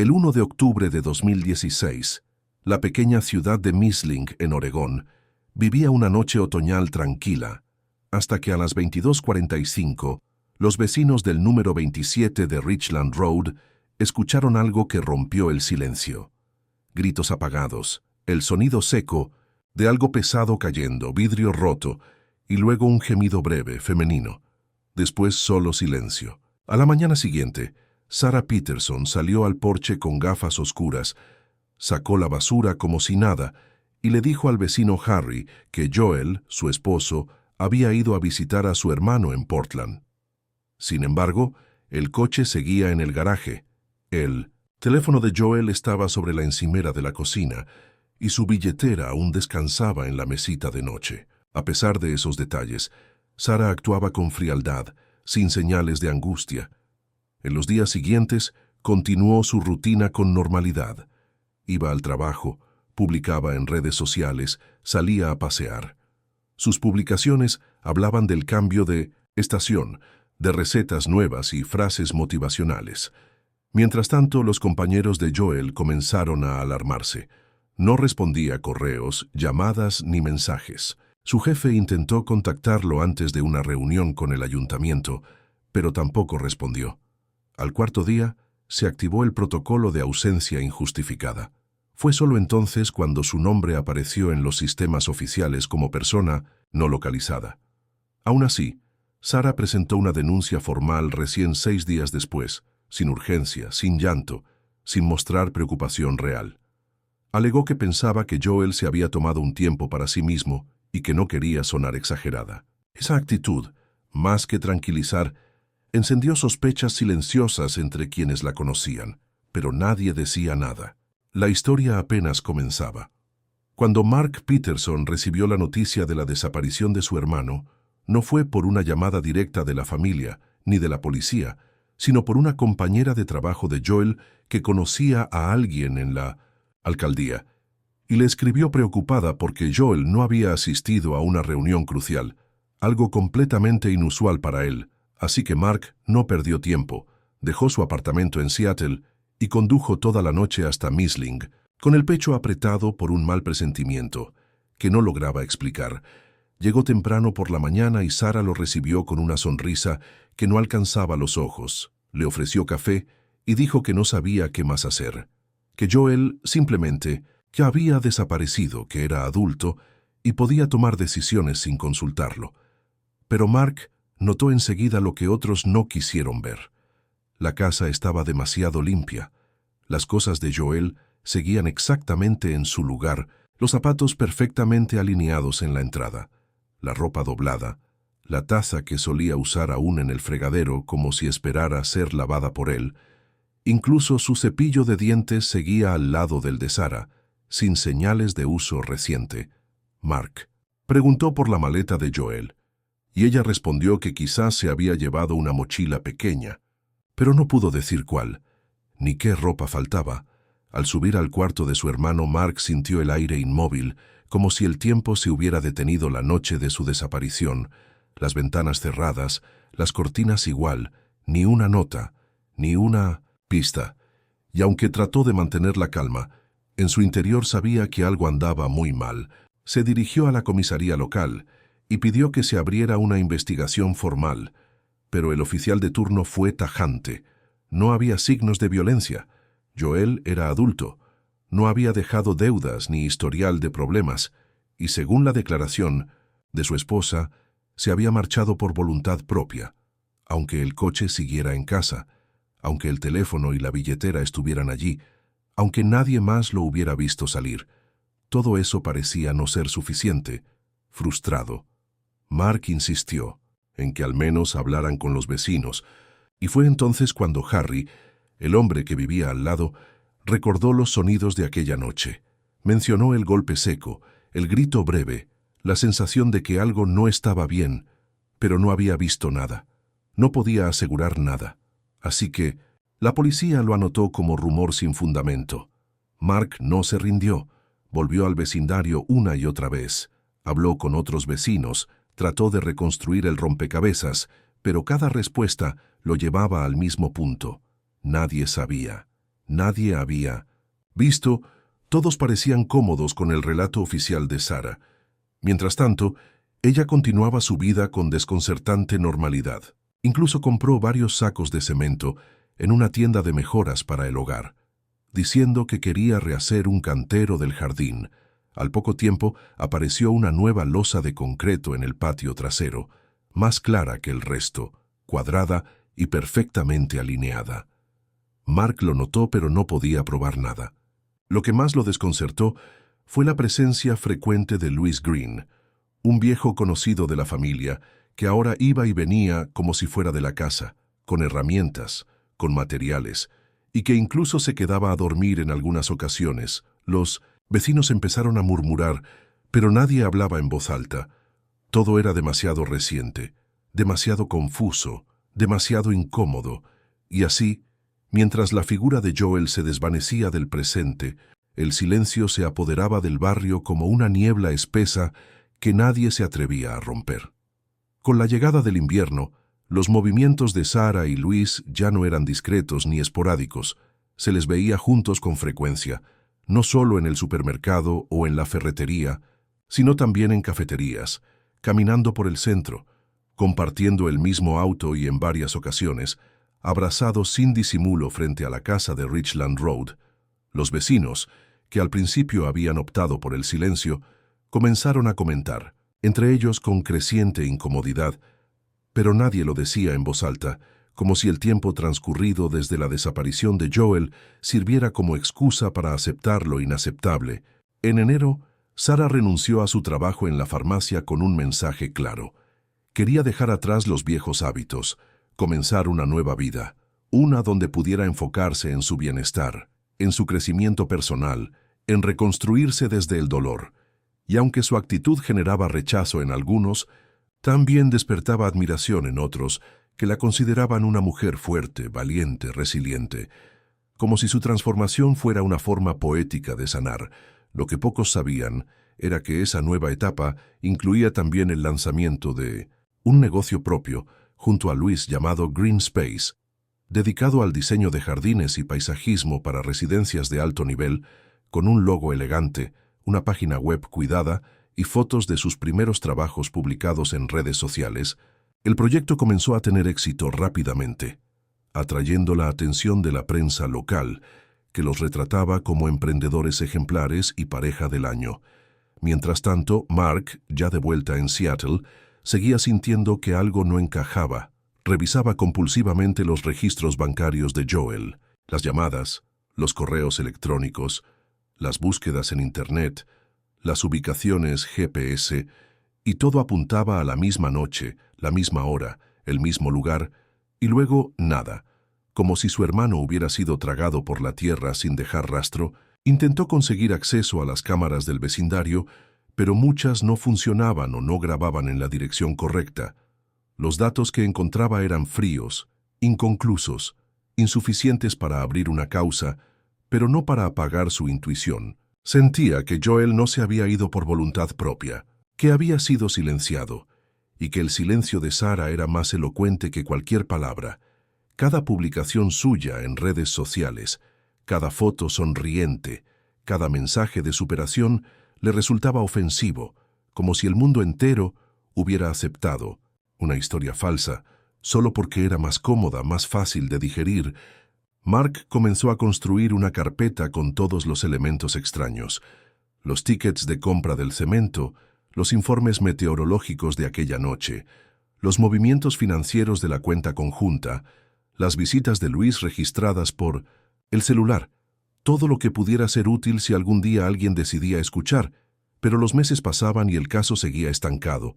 El 1 de octubre de 2016, la pequeña ciudad de Misling, en Oregón, vivía una noche otoñal tranquila, hasta que a las 22:45, los vecinos del número 27 de Richland Road escucharon algo que rompió el silencio. Gritos apagados, el sonido seco de algo pesado cayendo, vidrio roto, y luego un gemido breve, femenino. Después solo silencio. A la mañana siguiente, Sarah Peterson salió al porche con gafas oscuras, sacó la basura como si nada y le dijo al vecino Harry que Joel, su esposo, había ido a visitar a su hermano en Portland. Sin embargo, el coche seguía en el garaje. El teléfono de Joel estaba sobre la encimera de la cocina y su billetera aún descansaba en la mesita de noche. A pesar de esos detalles, Sarah actuaba con frialdad, sin señales de angustia. En los días siguientes, continuó su rutina con normalidad. Iba al trabajo, publicaba en redes sociales, salía a pasear. Sus publicaciones hablaban del cambio de estación, de recetas nuevas y frases motivacionales. Mientras tanto, los compañeros de Joel comenzaron a alarmarse. No respondía a correos, llamadas ni mensajes. Su jefe intentó contactarlo antes de una reunión con el ayuntamiento, pero tampoco respondió. Al cuarto día, se activó el protocolo de ausencia injustificada. Fue solo entonces cuando su nombre apareció en los sistemas oficiales como persona no localizada. Aún así, Sarah presentó una denuncia formal recién 6 días después, sin urgencia, sin llanto, sin mostrar preocupación real. Alegó que pensaba que Joel se había tomado un tiempo para sí mismo y que no quería sonar exagerada. Esa actitud, más que tranquilizar, encendió sospechas silenciosas entre quienes la conocían, pero nadie decía nada. La historia apenas comenzaba. Cuando Mark Peterson recibió la noticia de la desaparición de su hermano, no fue por una llamada directa de la familia ni de la policía, sino por una compañera de trabajo de Joel que conocía a alguien en la alcaldía, y le escribió preocupada porque Joel no había asistido a una reunión crucial, algo completamente inusual para él. Así que Mark no perdió tiempo, dejó su apartamento en Seattle y condujo toda la noche hasta Misling, con el pecho apretado por un mal presentimiento, que no lograba explicar. Llegó temprano por la mañana y Sarah lo recibió con una sonrisa que no alcanzaba los ojos. Le ofreció café y dijo que no sabía qué más hacer, que Joel simplemente que había desaparecido, que era adulto y podía tomar decisiones sin consultarlo. Pero Mark notó enseguida lo que otros no quisieron ver. La casa estaba demasiado limpia. Las cosas de Joel seguían exactamente en su lugar, los zapatos perfectamente alineados en la entrada, la ropa doblada, la taza que solía usar aún en el fregadero como si esperara ser lavada por él. Incluso su cepillo de dientes seguía al lado del de Sarah, sin señales de uso reciente. Mark preguntó por la maleta de Joel, y ella respondió que quizás se había llevado una mochila pequeña, pero no pudo decir cuál, ni qué ropa faltaba. Al subir al cuarto de su hermano, Mark sintió el aire inmóvil, como si el tiempo se hubiera detenido la noche de su desaparición, las ventanas cerradas, las cortinas igual, ni una nota, ni una pista. Y aunque trató de mantener la calma, en su interior sabía que algo andaba muy mal. Se dirigió a la comisaría local y pidió que se abriera una investigación formal, pero el oficial de turno fue tajante. No había signos de violencia. Joel era adulto, no había dejado deudas ni historial de problemas, y según la declaración de su esposa, se había marchado por voluntad propia, aunque el coche siguiera en casa, aunque el teléfono y la billetera estuvieran allí, aunque nadie más lo hubiera visto salir. Todo eso parecía no ser suficiente. Frustrado, Mark insistió en que al menos hablaran con los vecinos, y fue entonces cuando Harry, el hombre que vivía al lado, recordó los sonidos de aquella noche. Mencionó el golpe seco, el grito breve, la sensación de que algo no estaba bien, pero no había visto nada. No podía asegurar nada. Así que la policía lo anotó como rumor sin fundamento. Mark no se rindió. Volvió al vecindario una y otra vez. Habló con otros vecinos, trató de reconstruir el rompecabezas, pero cada respuesta lo llevaba al mismo punto. Nadie sabía. nadie había visto. Todos parecían cómodos con el relato oficial de Sarah. Mientras tanto, ella continuaba su vida con desconcertante normalidad. Incluso compró varios sacos de cemento en una tienda de mejoras para el hogar, diciendo que quería rehacer un cantero del jardín. Al poco tiempo apareció una nueva losa de concreto en el patio trasero, más clara que el resto, cuadrada y perfectamente alineada. Mark lo notó, pero no podía probar nada. Lo que más lo desconcertó fue la presencia frecuente de Louis Green, un viejo conocido de la familia que ahora iba y venía como si fuera de la casa, con herramientas, con materiales, y que incluso se quedaba a dormir en algunas ocasiones. Los vecinos empezaron a murmurar, pero nadie hablaba en voz alta. Todo era demasiado reciente, demasiado confuso, demasiado incómodo, y así, mientras la figura de Joel se desvanecía del presente, el silencio se apoderaba del barrio como una niebla espesa que nadie se atrevía a romper. Con la llegada del invierno, los movimientos de Sarah y Luis ya no eran discretos ni esporádicos. Se les veía juntos con frecuencia, no solo en el supermercado o en la ferretería, sino también en cafeterías, caminando por el centro, compartiendo el mismo auto y en varias ocasiones, abrazados sin disimulo frente a la casa de Richland Road. Los vecinos, que al principio habían optado por el silencio, comenzaron a comentar, entre ellos con creciente incomodidad, pero nadie lo decía en voz alta, como si el tiempo transcurrido desde la desaparición de Joel sirviera como excusa para aceptar lo inaceptable. En enero, Sarah renunció a su trabajo en la farmacia con un mensaje claro. Quería dejar atrás los viejos hábitos, comenzar una nueva vida, una donde pudiera enfocarse en su bienestar, en su crecimiento personal, en reconstruirse desde el dolor. Y aunque su actitud generaba rechazo en algunos, también despertaba admiración en otros que la consideraban una mujer fuerte, valiente, resiliente, como si su transformación fuera una forma poética de sanar. Lo que pocos sabían era que esa nueva etapa incluía también el lanzamiento de un negocio propio junto a Luis llamado Green Space, dedicado al diseño de jardines y paisajismo para residencias de alto nivel, con un logo elegante, una página web cuidada y fotos de sus primeros trabajos publicados en redes sociales. El proyecto comenzó a tener éxito rápidamente, atrayendo la atención de la prensa local, que los retrataba como emprendedores ejemplares y pareja del año. Mientras tanto, Mark, ya de vuelta en Seattle, seguía sintiendo que algo no encajaba. Revisaba compulsivamente los registros bancarios de Joel, las llamadas, los correos electrónicos, las búsquedas en Internet, las ubicaciones GPS, y todo apuntaba a la misma noche, la misma hora, el mismo lugar, y luego nada. Como si su hermano hubiera sido tragado por la tierra sin dejar rastro. Intentó conseguir acceso a las cámaras del vecindario, pero muchas no funcionaban o no grababan en la dirección correcta. Los datos que encontraba eran fríos, inconclusos, insuficientes para abrir una causa, pero no para apagar su intuición. Sentía que Joel no se había ido por voluntad propia, que había sido silenciado, y que el silencio de Sarah era más elocuente que cualquier palabra. Cada publicación suya en redes sociales, cada foto sonriente, cada mensaje de superación le resultaba ofensivo, como si el mundo entero hubiera aceptado una historia falsa, solo porque era más cómoda, más fácil de digerir. Mark comenzó a construir una carpeta con todos los elementos extraños, los tickets de compra del cemento, los informes meteorológicos de aquella noche, los movimientos financieros de la cuenta conjunta, las visitas de Luis registradas por el celular, todo lo que pudiera ser útil si algún día alguien decidía escuchar, pero los meses pasaban y el caso seguía estancado.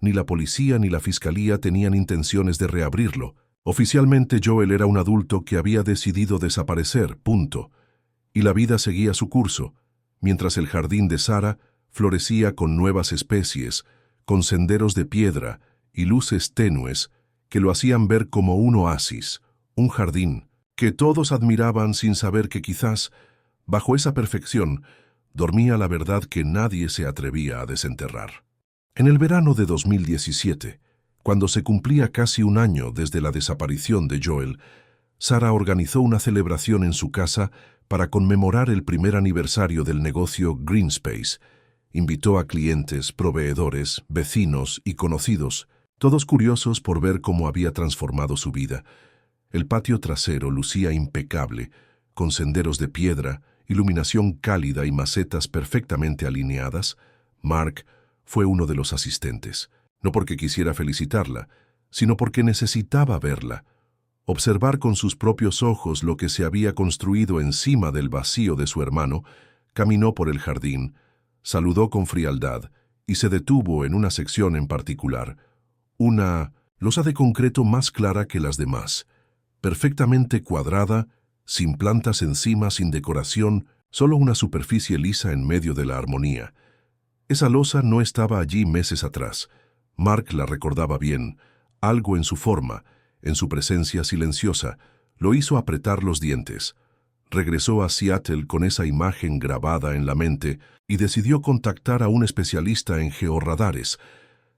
Ni la policía ni la fiscalía tenían intenciones de reabrirlo. Oficialmente Joel era un adulto que había decidido desaparecer, punto. Y la vida seguía su curso, mientras el jardín de Sarah florecía con nuevas especies, con senderos de piedra y luces tenues que lo hacían ver como un oasis, un jardín que todos admiraban sin saber que quizás, bajo esa perfección, dormía la verdad que nadie se atrevía a desenterrar. En el verano de 2017, cuando se cumplía casi un año desde la desaparición de Joel, Sara organizó una celebración en su casa para conmemorar el primer aniversario del negocio Greenspace. Invitó a clientes, proveedores, vecinos y conocidos, todos curiosos por ver cómo había transformado su vida. El patio trasero lucía impecable, con senderos de piedra, iluminación cálida y macetas perfectamente alineadas. Mark fue uno de los asistentes, no porque quisiera felicitarla, sino porque necesitaba verla, observar con sus propios ojos lo que se había construido encima del vacío de su hermano. Caminó por el jardín, saludó con frialdad y se detuvo en una sección en particular, una losa de concreto más clara que las demás, perfectamente cuadrada, sin plantas encima, sin decoración, solo una superficie lisa en medio de la armonía. Esa losa no estaba allí meses atrás. Mark la recordaba bien. Algo en su forma, en su presencia silenciosa, lo hizo apretar los dientes. Regresó a Seattle con esa imagen grabada en la mente y decidió contactar a un especialista en georradares.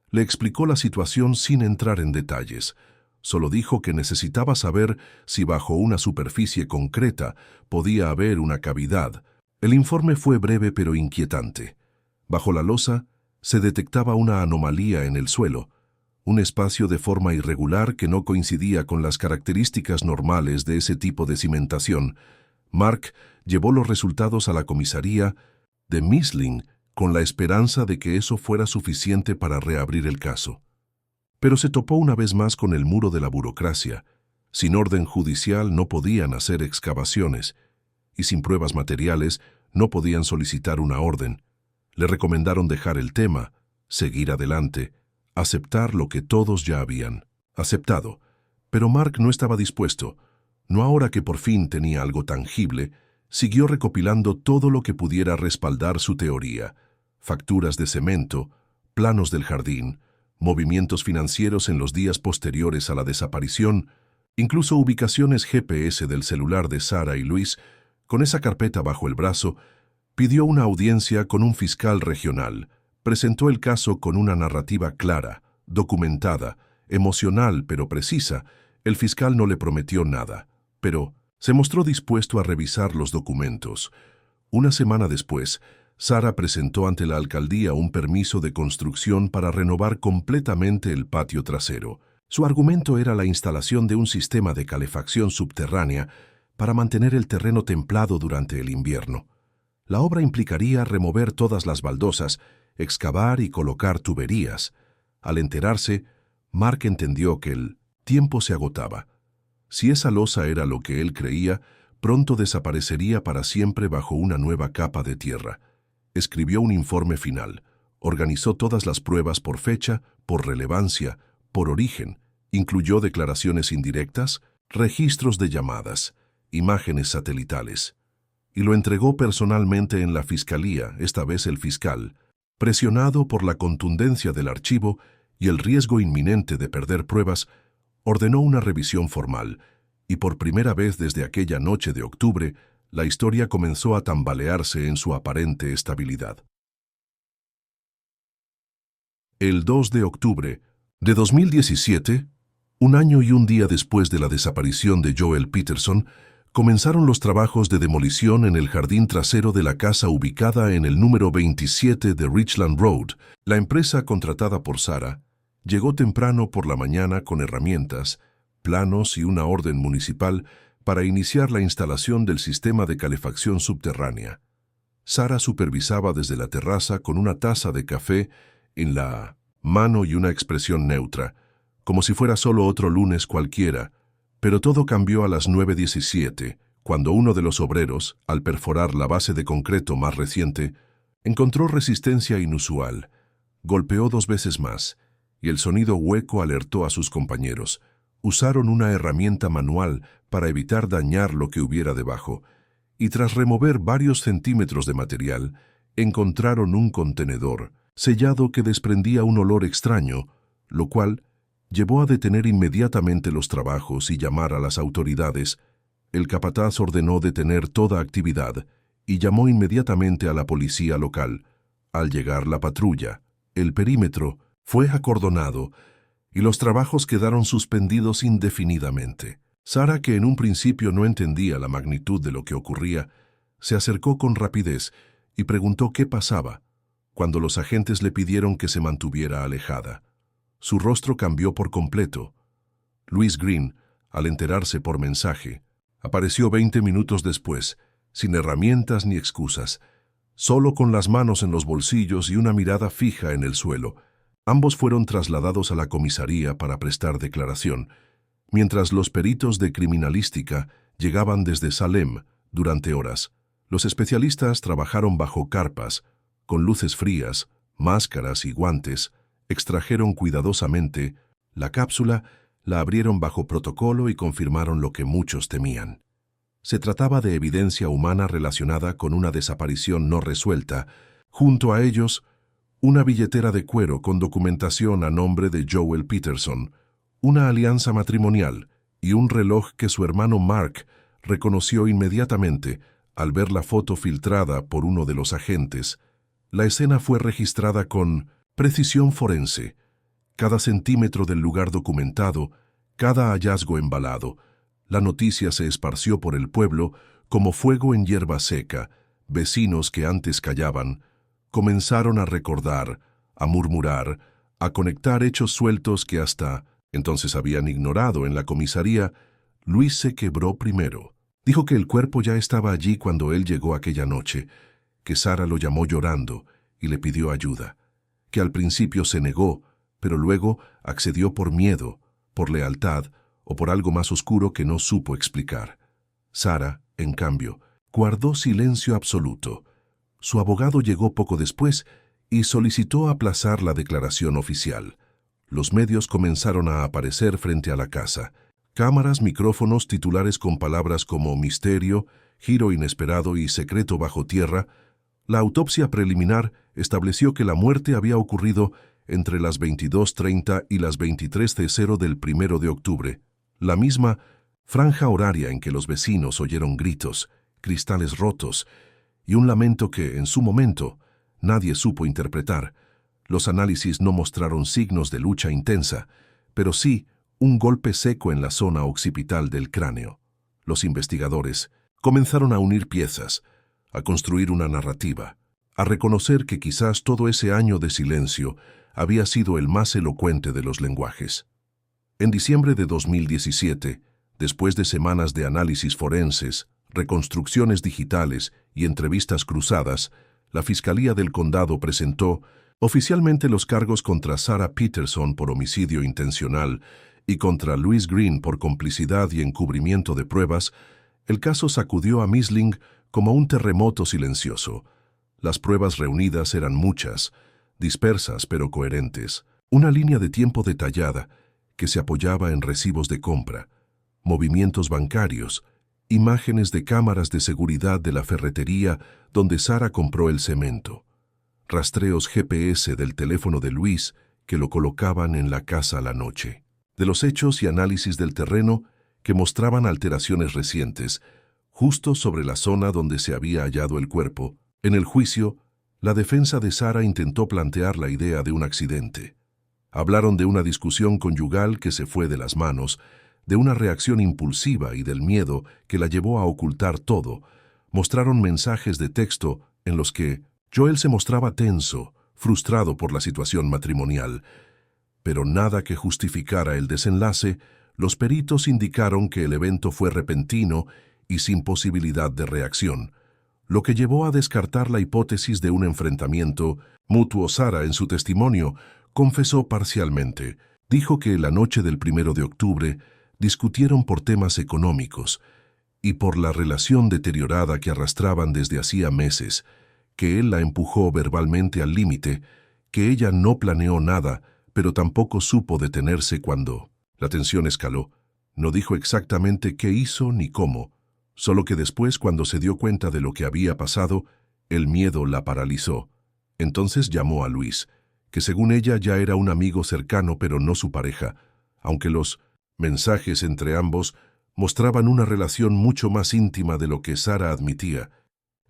Le explicó la situación sin entrar en detalles. Solo dijo que necesitaba saber si bajo una superficie concreta podía haber una cavidad. El informe fue breve pero inquietante. Bajo la losa se detectaba una anomalía en el suelo, un espacio de forma irregular que no coincidía con las características normales de ese tipo de cimentación. Mark llevó los resultados a la comisaría de Misling con la esperanza de que eso fuera suficiente para reabrir el caso. Pero se topó una vez más con el muro de la burocracia. Sin orden judicial no podían hacer excavaciones, y sin pruebas materiales no podían solicitar una orden. Le recomendaron dejar el tema, seguir adelante, aceptar lo que todos ya habían aceptado. Pero Mark no estaba dispuesto. No ahora que por fin tenía algo tangible, siguió recopilando todo lo que pudiera respaldar su teoría: facturas de cemento, planos del jardín, movimientos financieros en los días posteriores a la desaparición, incluso ubicaciones GPS del celular de Sara y Luis. Con esa carpeta bajo el brazo, pidió una audiencia con un fiscal regional. Presentó el caso con una narrativa clara, documentada, emocional pero precisa. El fiscal no le prometió nada, pero se mostró dispuesto a revisar los documentos. Una semana después, Sara presentó ante la alcaldía un permiso de construcción para renovar completamente el patio trasero. Su argumento era la instalación de un sistema de calefacción subterránea para mantener el terreno templado durante el invierno. La obra implicaría remover todas las baldosas, excavar y colocar tuberías. Al enterarse, Mark entendió que el tiempo se agotaba. Si esa losa era lo que él creía, pronto desaparecería para siempre bajo una nueva capa de tierra. Escribió un informe final, organizó todas las pruebas por fecha, por relevancia, por origen, incluyó declaraciones indirectas, registros de llamadas, imágenes satelitales, y lo entregó personalmente en la fiscalía. Esta vez el fiscal, presionado por la contundencia del archivo y el riesgo inminente de perder pruebas, ordenó una revisión formal, y por primera vez desde aquella noche de octubre, la historia comenzó a tambalearse en su aparente estabilidad. El 2 de octubre de 2017, un año y un día después de la desaparición de Joel Peterson, comenzaron los trabajos de demolición en el jardín trasero de la casa ubicada en el número 27 de Richland Road. La empresa contratada por Sara llegó temprano por la mañana con herramientas, planos y una orden municipal para iniciar la instalación del sistema de calefacción subterránea. Sara supervisaba desde la terraza con una taza de café en la mano y una expresión neutra, como si fuera solo otro lunes cualquiera. Pero todo cambió a las 9:17, cuando uno de los obreros, al perforar la base de concreto más reciente, encontró resistencia inusual. Golpeó 2 veces más, y el sonido hueco alertó a sus compañeros. Usaron una herramienta manual para evitar dañar lo que hubiera debajo, y tras remover varios centímetros de material, encontraron un contenedor sellado que desprendía un olor extraño, lo cual llevó a detener inmediatamente los trabajos y llamar a las autoridades. El capataz ordenó detener toda actividad y llamó inmediatamente a la policía local. Al llegar la patrulla, el perímetro fue acordonado y los trabajos quedaron suspendidos indefinidamente. Sara, que en un principio no entendía la magnitud de lo que ocurría, se acercó con rapidez y preguntó qué pasaba, cuando los agentes le pidieron que se mantuviera alejada. Su rostro cambió por completo. Louis Green, al enterarse por mensaje, apareció 20 minutos después, sin herramientas ni excusas, solo con las manos en los bolsillos y una mirada fija en el suelo. Ambos fueron trasladados a la comisaría para prestar declaración, mientras los peritos de criminalística llegaban desde Salem durante horas. Los especialistas trabajaron bajo carpas, con luces frías, máscaras y guantes, extrajeron cuidadosamente la cápsula, la abrieron bajo protocolo y confirmaron lo que muchos temían. Se trataba de evidencia humana relacionada con una desaparición no resuelta. Junto a ellos, una billetera de cuero con documentación a nombre de Joel Peterson, una alianza matrimonial y un reloj que su hermano Mark reconoció inmediatamente al ver la foto filtrada por uno de los agentes. La escena fue registrada con precisión forense. Cada centímetro del lugar documentado, cada hallazgo embalado. La noticia se esparció por el pueblo como fuego en hierba seca. Vecinos que antes callaban comenzaron a recordar, a murmurar, a conectar hechos sueltos que hasta entonces habían ignorado en la comisaría. Luis se quebró primero. Dijo que el cuerpo ya estaba allí cuando él llegó aquella noche, que Sara lo llamó llorando y le pidió ayuda, que al principio se negó, pero luego accedió por miedo, por lealtad o por algo más oscuro que no supo explicar. Sara, en cambio, guardó silencio absoluto. Su abogado llegó poco después y solicitó aplazar la declaración oficial. Los medios comenzaron a aparecer frente a la casa. Cámaras, micrófonos, titulares con palabras como misterio, giro inesperado y secreto bajo tierra. La autopsia preliminar estableció que la muerte había ocurrido entre las 22:30 y las 23:00 del 1 de octubre, la misma franja horaria en que los vecinos oyeron gritos, cristales rotos y un lamento que, en su momento, nadie supo interpretar. Los análisis no mostraron signos de lucha intensa, pero sí un golpe seco en la zona occipital del cráneo. Los investigadores comenzaron a unir piezas, a construir una narrativa, a reconocer que quizás todo ese año de silencio había sido el más elocuente de los lenguajes. En diciembre de 2017, después de semanas de análisis forenses, reconstrucciones digitales y entrevistas cruzadas, la Fiscalía del Condado presentó oficialmente los cargos contra Sara Peterson por homicidio intencional y contra Louis Green por complicidad y encubrimiento de pruebas. El caso sacudió a Misling como un terremoto silencioso. Las pruebas reunidas eran muchas, dispersas pero coherentes. Una línea de tiempo detallada que se apoyaba en recibos de compra, movimientos bancarios, imágenes de cámaras de seguridad de la ferretería donde Sara compró el cemento, rastreos GPS del teléfono de Luis que lo colocaban en la casa a la noche, de los hechos y análisis del terreno que mostraban alteraciones recientes, justo sobre la zona donde se había hallado el cuerpo. En el juicio, la defensa de Sara intentó plantear la idea de un accidente. Hablaron de una discusión conyugal que se fue de las manos, de una reacción impulsiva y del miedo que la llevó a ocultar todo. Mostraron mensajes de texto en los que Joel se mostraba tenso, frustrado por la situación matrimonial. Pero nada que justificara el desenlace. Los peritos indicaron que el evento fue repentino y sin posibilidad de reacción, lo que llevó a descartar la hipótesis de un enfrentamiento mutuo. Sara, en su testimonio, confesó parcialmente. Dijo que la noche del 1 de octubre discutieron por temas económicos y por la relación deteriorada que arrastraban desde hacía meses, que él la empujó verbalmente al límite, que ella no planeó nada, pero tampoco supo detenerse cuando la tensión escaló. No dijo exactamente qué hizo ni cómo, solo que después, cuando se dio cuenta de lo que había pasado, el miedo la paralizó. Entonces llamó a Luis, que según ella ya era un amigo cercano pero no su pareja, aunque los mensajes entre ambos mostraban una relación mucho más íntima de lo que Sara admitía.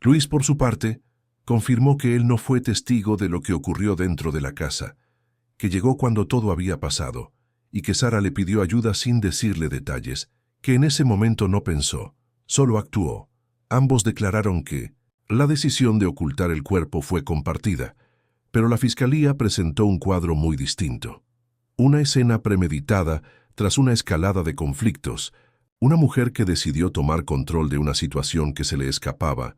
Luis, por su parte, confirmó que él no fue testigo de lo que ocurrió dentro de la casa, que llegó cuando todo había pasado, y que Sara le pidió ayuda sin decirle detalles, que en ese momento no pensó, solo actuó. Ambos declararon que la decisión de ocultar el cuerpo fue compartida, pero la fiscalía presentó un cuadro muy distinto. Una escena premeditada tras una escalada de conflictos, una mujer que decidió tomar control de una situación que se le escapaba,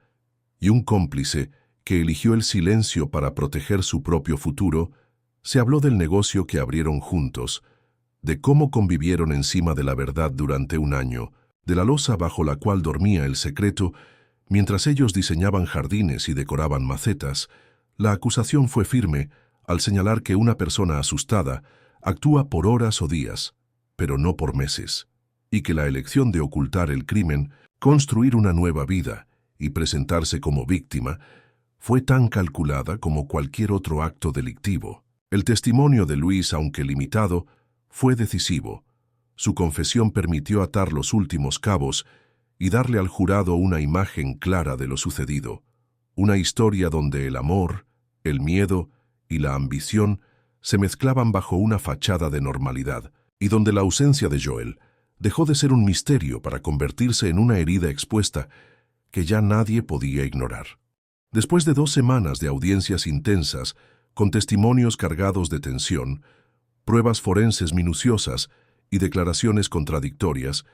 y un cómplice que eligió el silencio para proteger su propio futuro. Se habló del negocio que abrieron juntos, de cómo convivieron encima de la verdad durante un año, de la losa bajo la cual dormía el secreto, mientras ellos diseñaban jardines y decoraban macetas. La acusación fue firme al señalar que una persona asustada actúa por horas o días, pero no por meses, y que la elección de ocultar el crimen, construir una nueva vida y presentarse como víctima fue tan calculada como cualquier otro acto delictivo. El testimonio de Luis, aunque limitado, fue decisivo. Su confesión permitió atar los últimos cabos y darle al jurado una imagen clara de lo sucedido. Una historia donde el amor, el miedo y la ambición se mezclaban bajo una fachada de normalidad, y donde la ausencia de Joel dejó de ser un misterio para convertirse en una herida expuesta que ya nadie podía ignorar. Después de 2 semanas de audiencias intensas, con testimonios cargados de tensión, pruebas forenses minuciosas y declaraciones contradictorias,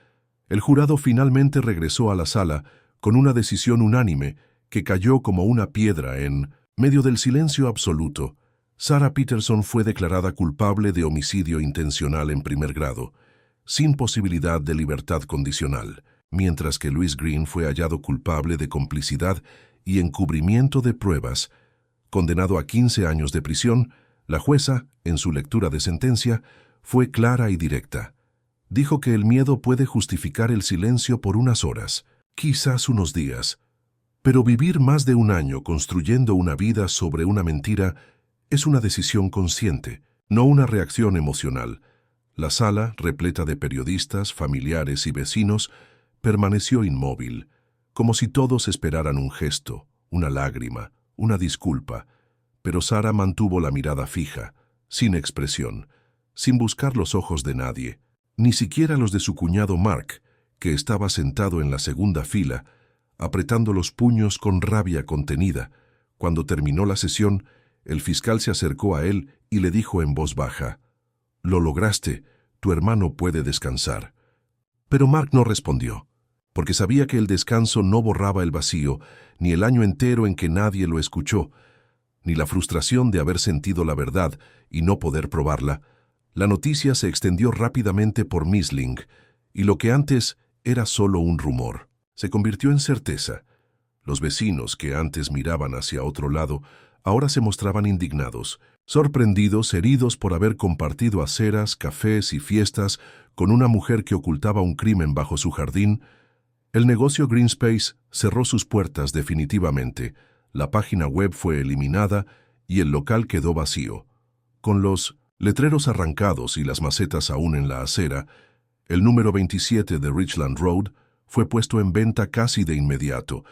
el jurado finalmente regresó a la sala con una decisión unánime que cayó como una piedra en medio del silencio absoluto. Sarah Peterson fue declarada culpable de homicidio intencional en primer grado, sin posibilidad de libertad condicional, mientras que Louis Green fue hallado culpable de complicidad y encubrimiento de pruebas. Condenado a 15 años de prisión, la jueza, en su lectura de sentencia, fue clara y directa. Dijo que el miedo puede justificar el silencio por unas horas, quizás unos días, pero vivir más de un año construyendo una vida sobre una mentira es una decisión consciente, no una reacción emocional. La sala, repleta de periodistas, familiares y vecinos, permaneció inmóvil, como si todos esperaran un gesto, una lágrima, una disculpa, pero Sarah mantuvo la mirada fija, sin expresión, sin buscar los ojos de nadie, ni siquiera los de su cuñado Mark, que estaba sentado en la segunda fila, apretando los puños con rabia contenida. Cuando terminó la sesión, el fiscal se acercó a él y le dijo en voz baja: «Lo lograste, tu hermano puede descansar». Pero Mark no respondió, porque sabía que el descanso no borraba el vacío, ni el año entero en que nadie lo escuchó, ni la frustración de haber sentido la verdad y no poder probarla. La noticia se extendió rápidamente por Misling, y lo que antes era solo un rumor se convirtió en certeza. Los vecinos, que antes miraban hacia otro lado, ahora se mostraban indignados, sorprendidos, heridos por haber compartido aceras, cafés y fiestas con una mujer que ocultaba un crimen bajo su jardín. El negocio Greenspace cerró sus puertas definitivamente, la página web fue eliminada y el local quedó vacío. Con los letreros arrancados y las macetas aún en la acera, el número 27 de Richland Road fue puesto en venta casi de inmediato,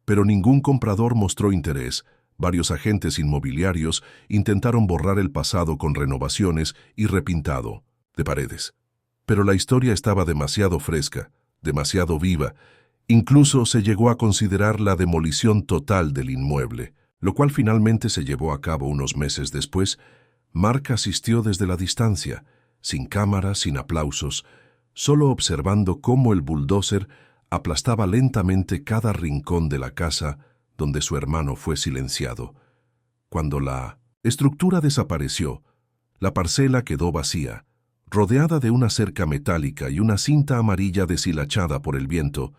pero ningún comprador mostró interés. Varios agentes inmobiliarios intentaron borrar el pasado con renovaciones y repintado de paredes. Pero la historia estaba demasiado fresca, demasiado viva. Incluso se llegó a considerar la demolición total del inmueble, lo cual finalmente se llevó a cabo unos meses después. Mark asistió desde la distancia, sin cámara, sin aplausos, solo observando cómo el bulldozer aplastaba lentamente cada rincón de la casa donde su hermano fue silenciado. Cuando la estructura desapareció, la parcela quedó vacía, rodeada de una cerca metálica y una cinta amarilla deshilachada por el viento.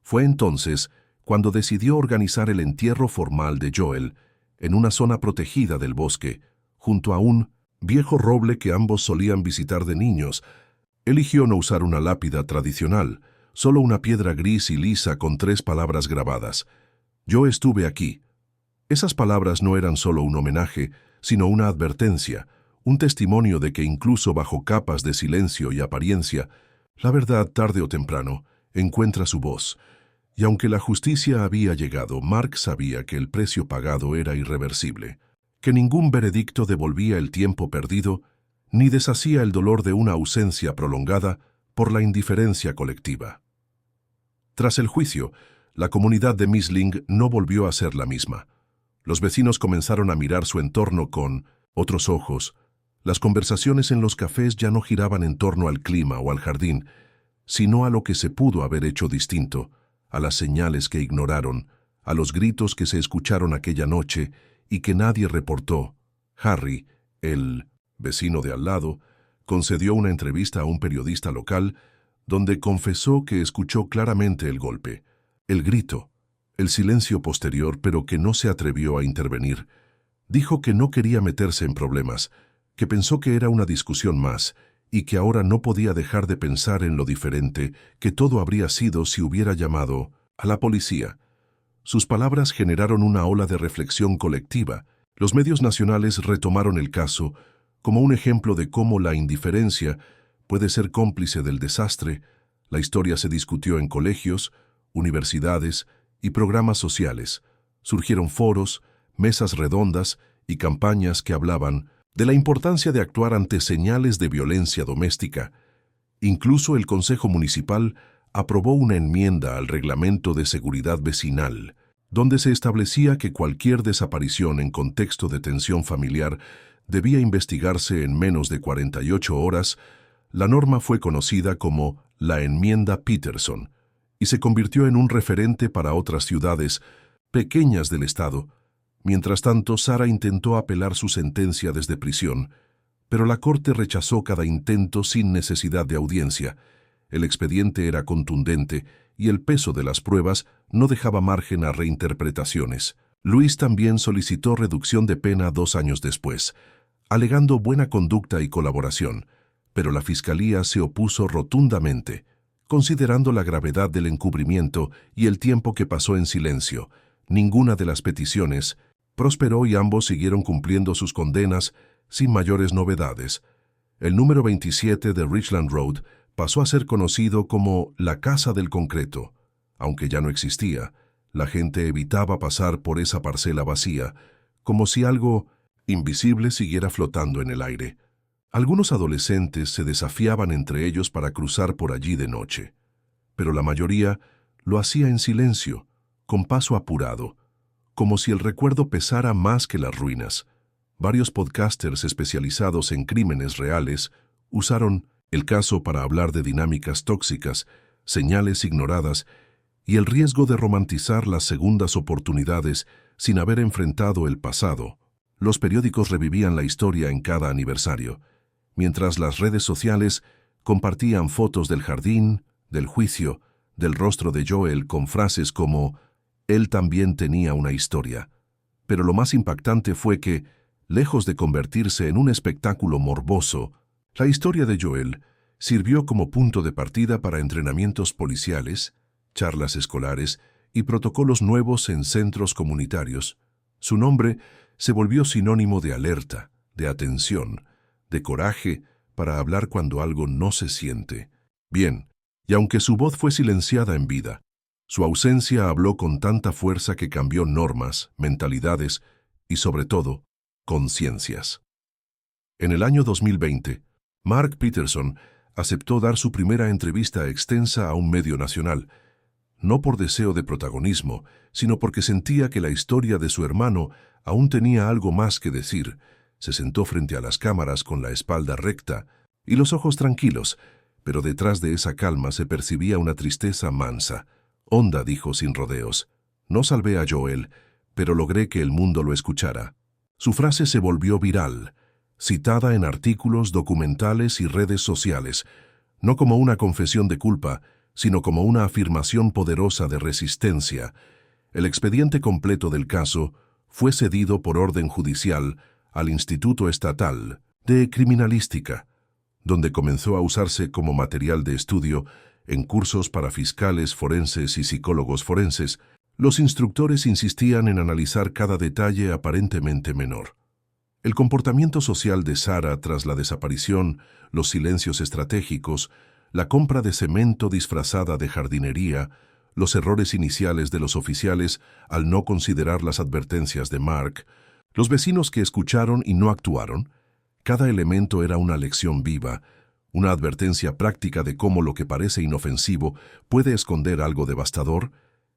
Fue entonces cuando decidió organizar el entierro formal de Joel en una zona protegida del bosque, junto a un viejo roble que ambos solían visitar de niños. Eligió no usar una lápida tradicional, solo una piedra gris y lisa con 3 palabras grabadas: «Yo estuve aquí». Esas palabras no eran solo un homenaje, sino una advertencia, un testimonio de que incluso bajo capas de silencio y apariencia, la verdad, tarde o temprano, encuentra su voz. Y aunque la justicia había llegado, Mark sabía que el precio pagado era irreversible, que ningún veredicto devolvía el tiempo perdido, ni deshacía el dolor de una ausencia prolongada, por la indiferencia colectiva. Tras el juicio, la comunidad de Misling no volvió a ser la misma. Los vecinos comenzaron a mirar su entorno con otros ojos. Las conversaciones en los cafés ya no giraban en torno al clima o al jardín, sino a lo que se pudo haber hecho distinto, a las señales que ignoraron, a los gritos que se escucharon aquella noche y que nadie reportó. Harry, el vecino de al lado, concedió una entrevista a un periodista local donde confesó que escuchó claramente el golpe, el grito, el silencio posterior, pero que no se atrevió a intervenir. Dijo que no quería meterse en problemas, que pensó que era una discusión más y que ahora no podía dejar de pensar en lo diferente que todo habría sido si hubiera llamado a la policía. Sus palabras generaron una ola de reflexión colectiva. Los medios nacionales retomaron el caso como un ejemplo de cómo la indiferencia puede ser cómplice del desastre. La historia se discutió en colegios, universidades y programas sociales. Surgieron foros, mesas redondas y campañas que hablaban de la importancia de actuar ante señales de violencia doméstica. Incluso el Consejo Municipal aprobó una enmienda al Reglamento de Seguridad Vecinal, donde se establecía que cualquier desaparición en contexto de tensión familiar debía investigarse en menos de 48 horas. La norma fue conocida como la Enmienda Peterson y se convirtió en un referente para otras ciudades pequeñas del estado. Mientras tanto, Sarah intentó apelar su sentencia desde prisión, pero la corte rechazó cada intento sin necesidad de audiencia. El expediente era contundente y el peso de las pruebas no dejaba margen a reinterpretaciones. Luis también solicitó reducción de pena 2 años después, alegando buena conducta y colaboración, pero la fiscalía se opuso rotundamente, considerando la gravedad del encubrimiento y el tiempo que pasó en silencio. Ninguna de las peticiones prosperó y ambos siguieron cumpliendo sus condenas sin mayores novedades. El número 27 de Richland Road pasó a ser conocido como la Casa del Concreto. Aunque ya no existía, la gente evitaba pasar por esa parcela vacía, como si algo invisible siguiera flotando en el aire. Algunos adolescentes se desafiaban entre ellos para cruzar por allí de noche, pero la mayoría lo hacía en silencio, con paso apurado, como si el recuerdo pesara más que las ruinas. Varios podcasters especializados en crímenes reales usaron el caso para hablar de dinámicas tóxicas, señales ignoradas y el riesgo de romantizar las segundas oportunidades sin haber enfrentado el pasado. Los periódicos revivían la historia en cada aniversario, mientras las redes sociales compartían fotos del jardín, del juicio, del rostro de Joel con frases como «Él también tenía una historia». Pero lo más impactante fue que, lejos de convertirse en un espectáculo morboso, la historia de Joel sirvió como punto de partida para entrenamientos policiales, charlas escolares y protocolos nuevos en centros comunitarios. Su nombre se volvió sinónimo de alerta, de atención, de coraje para hablar cuando algo no se siente bien, y aunque su voz fue silenciada en vida, su ausencia habló con tanta fuerza que cambió normas, mentalidades y, sobre todo, conciencias. En el año 2020, Mark Peterson aceptó dar su primera entrevista extensa a un medio nacional, no por deseo de protagonismo, sino porque sentía que la historia de su hermano aún tenía algo más que decir. Se sentó frente a las cámaras con la espalda recta y los ojos tranquilos, pero detrás de esa calma se percibía una tristeza mansa. «Honda», dijo sin rodeos. «No salvé a Joel, pero logré que el mundo lo escuchara». Su frase se volvió viral, citada en artículos, documentales y redes sociales, no como una confesión de culpa, sino como una afirmación poderosa de resistencia. El expediente completo del caso fue cedido por orden judicial al Instituto Estatal de Criminalística, donde comenzó a usarse como material de estudio en cursos para fiscales forenses y psicólogos forenses. Los instructores insistían en analizar cada detalle aparentemente menor. El comportamiento social de Sarah tras la desaparición, los silencios estratégicos, la compra de cemento disfrazada de jardinería, los errores iniciales de los oficiales al no considerar las advertencias de Mark, los vecinos que escucharon y no actuaron. Cada elemento era una lección viva, una advertencia práctica de cómo lo que parece inofensivo puede esconder algo devastador,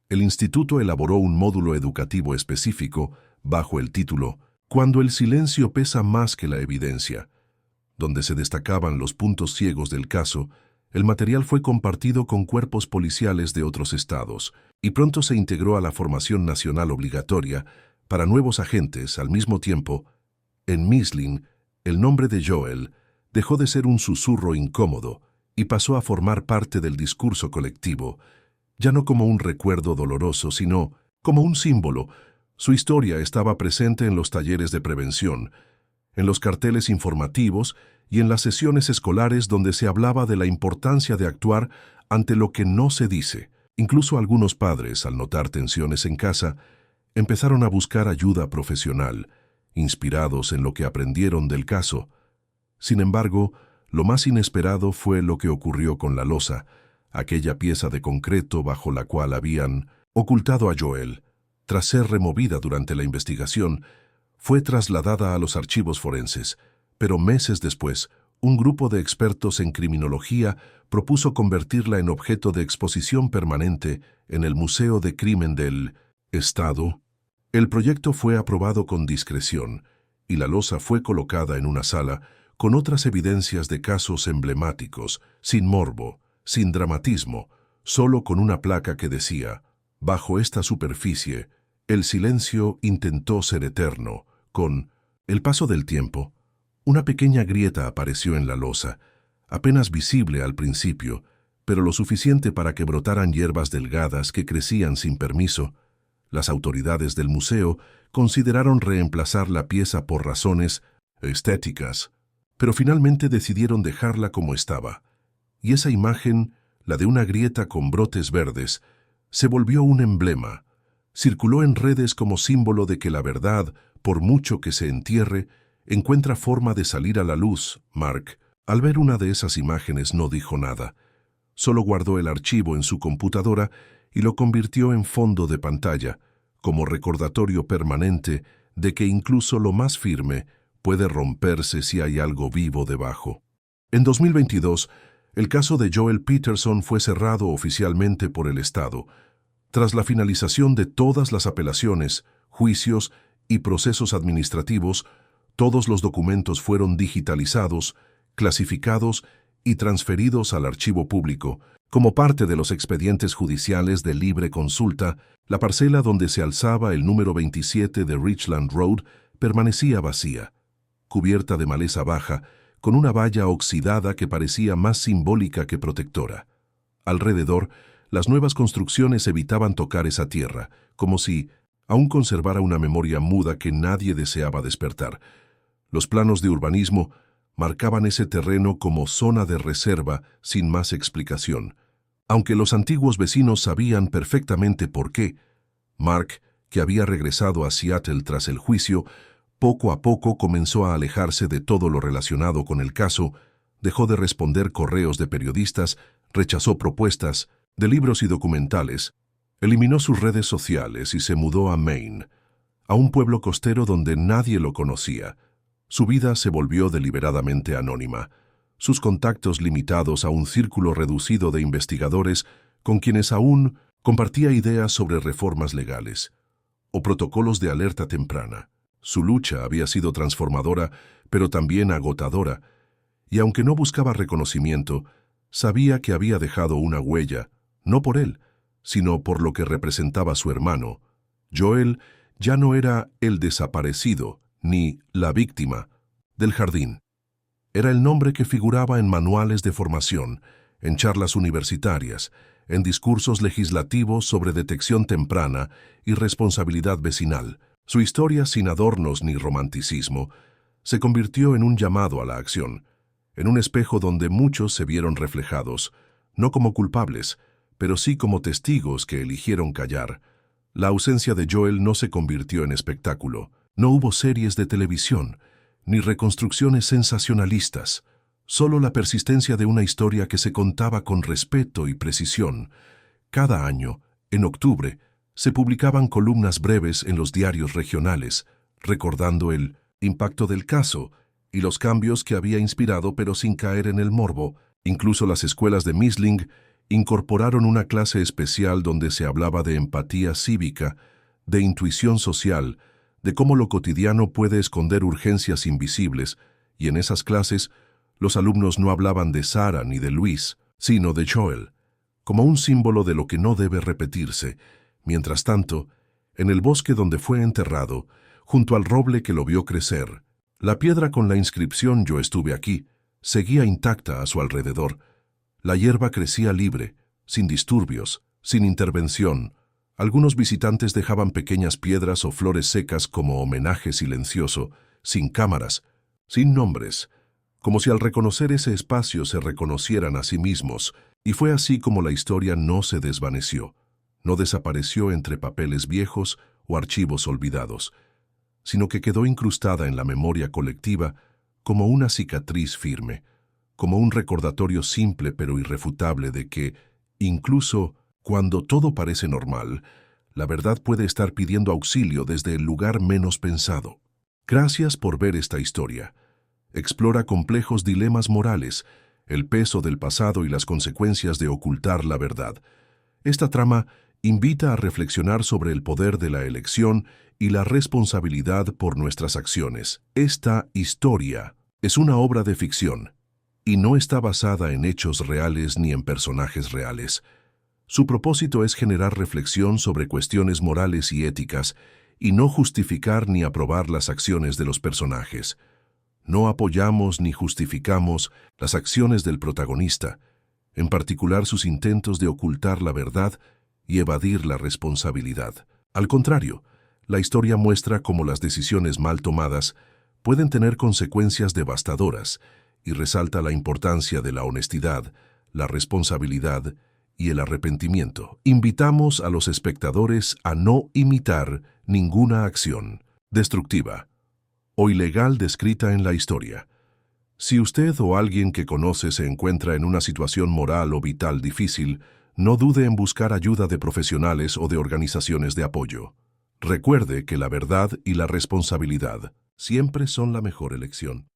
el instituto elaboró un módulo educativo específico bajo el título «Cuando el silencio pesa más que la evidencia», donde se destacaban los puntos ciegos del caso. El material fue compartido con cuerpos policiales de otros estados y pronto se integró a la formación nacional obligatoria para nuevos agentes. Al mismo tiempo, en Misling, el nombre de Joel dejó de ser un susurro incómodo y pasó a formar parte del discurso colectivo, ya no como un recuerdo doloroso, sino como un símbolo. Su historia estaba presente en los talleres de prevención, en los carteles informativos y en las sesiones escolares donde se hablaba de la importancia de actuar ante lo que no se dice. Incluso algunos padres, al notar tensiones en casa, empezaron a buscar ayuda profesional, inspirados en lo que aprendieron del caso. Sin embargo, lo más inesperado fue lo que ocurrió con la losa, aquella pieza de concreto bajo la cual habían ocultado a Joel. Tras ser removida durante la investigación, fue trasladada a los archivos forenses, pero meses después, un grupo de expertos en criminología propuso convertirla en objeto de exposición permanente en el Museo de Crimen del Estado. El proyecto fue aprobado con discreción y la losa fue colocada en una sala con otras evidencias de casos emblemáticos, sin morbo, sin dramatismo, solo con una placa que decía: «Bajo esta superficie, el silencio intentó ser eterno». Con el paso del tiempo, una pequeña grieta apareció en la losa, apenas visible al principio, pero lo suficiente para que brotaran hierbas delgadas que crecían sin permiso. Las autoridades del museo consideraron reemplazar la pieza por razones estéticas, pero finalmente decidieron dejarla como estaba. Y esa imagen, la de una grieta con brotes verdes, se volvió un emblema. Circuló en redes como símbolo de que la verdad, por mucho que se entierre, encuentra forma de salir a la luz. Mark, al ver una de esas imágenes, no dijo nada. Solo guardó el archivo en su computadora y lo convirtió en fondo de pantalla, como recordatorio permanente de que incluso lo más firme puede romperse si hay algo vivo debajo. En 2022, el caso de Joel Peterson fue cerrado oficialmente por el Estado. Tras la finalización de todas las apelaciones, juicios y procesos administrativos, todos los documentos fueron digitalizados, clasificados y transferidos al archivo público. Como parte de los expedientes judiciales de libre consulta, la parcela donde se alzaba el número 27 de Richland Road permanecía vacía, cubierta de maleza baja, con una valla oxidada que parecía más simbólica que protectora. Alrededor, las nuevas construcciones evitaban tocar esa tierra, como si aún conservara una memoria muda que nadie deseaba despertar. Los planos de urbanismo marcaban ese terreno como zona de reserva sin más explicación. Aunque los antiguos vecinos sabían perfectamente por qué, Mark, que había regresado a Seattle tras el juicio, poco a poco comenzó a alejarse de todo lo relacionado con el caso, dejó de responder correos de periodistas, rechazó propuestas de libros y documentales, eliminó sus redes sociales y se mudó a Maine, a un pueblo costero donde nadie lo conocía. Su vida se volvió deliberadamente anónima, sus contactos limitados a un círculo reducido de investigadores con quienes aún compartía ideas sobre reformas legales o protocolos de alerta temprana. Su lucha había sido transformadora, pero también agotadora, y aunque no buscaba reconocimiento, sabía que había dejado una huella, no por él, sino por lo que representaba su hermano. Joel ya no era el desaparecido, ni la víctima del jardín. Era el nombre que figuraba en manuales de formación, en charlas universitarias, en discursos legislativos sobre detección temprana y responsabilidad vecinal. Su historia, sin adornos ni romanticismo, se convirtió en un llamado a la acción, en un espejo donde muchos se vieron reflejados, no como culpables, pero sí como testigos que eligieron callar. La ausencia de Joel no se convirtió en espectáculo. No hubo series de televisión, ni reconstrucciones sensacionalistas, solo la persistencia de una historia que se contaba con respeto y precisión. Cada año, en octubre, se publicaban columnas breves en los diarios regionales, recordando el impacto del caso y los cambios que había inspirado, pero sin caer en el morbo. Incluso las escuelas de Misling incorporaron una clase especial donde se hablaba de empatía cívica, de intuición social, de cómo lo cotidiano puede esconder urgencias invisibles, y en esas clases los alumnos no hablaban de Sarah ni de Luis, sino de Joel, como un símbolo de lo que no debe repetirse. Mientras tanto, en el bosque donde fue enterrado, junto al roble que lo vio crecer, la piedra con la inscripción «Yo estuve aquí» seguía intacta a su alrededor. La hierba crecía libre, sin disturbios, sin intervención. Algunos visitantes dejaban pequeñas piedras o flores secas como homenaje silencioso, sin cámaras, sin nombres, como si al reconocer ese espacio se reconocieran a sí mismos, y fue así como la historia no se desvaneció, no desapareció entre papeles viejos o archivos olvidados, sino que quedó incrustada en la memoria colectiva como una cicatriz firme, como un recordatorio simple pero irrefutable de que, incluso cuando todo parece normal, la verdad puede estar pidiendo auxilio desde el lugar menos pensado. Gracias por ver esta historia. Explora complejos dilemas morales, el peso del pasado y las consecuencias de ocultar la verdad. Esta trama invita a reflexionar sobre el poder de la elección y la responsabilidad por nuestras acciones. Esta historia es una obra de ficción y no está basada en hechos reales ni en personajes reales. Su propósito es generar reflexión sobre cuestiones morales y éticas y no justificar ni aprobar las acciones de los personajes. No apoyamos ni justificamos las acciones del protagonista, en particular sus intentos de ocultar la verdad y evadir la responsabilidad. Al contrario, la historia muestra cómo las decisiones mal tomadas pueden tener consecuencias devastadoras y resalta la importancia de la honestidad, la responsabilidad y el arrepentimiento. Invitamos a los espectadores a no imitar ninguna acción destructiva o ilegal descrita en la historia. Si usted o alguien que conoce se encuentra en una situación moral o vital difícil, no dude en buscar ayuda de profesionales o de organizaciones de apoyo. Recuerde que la verdad y la responsabilidad siempre son la mejor elección.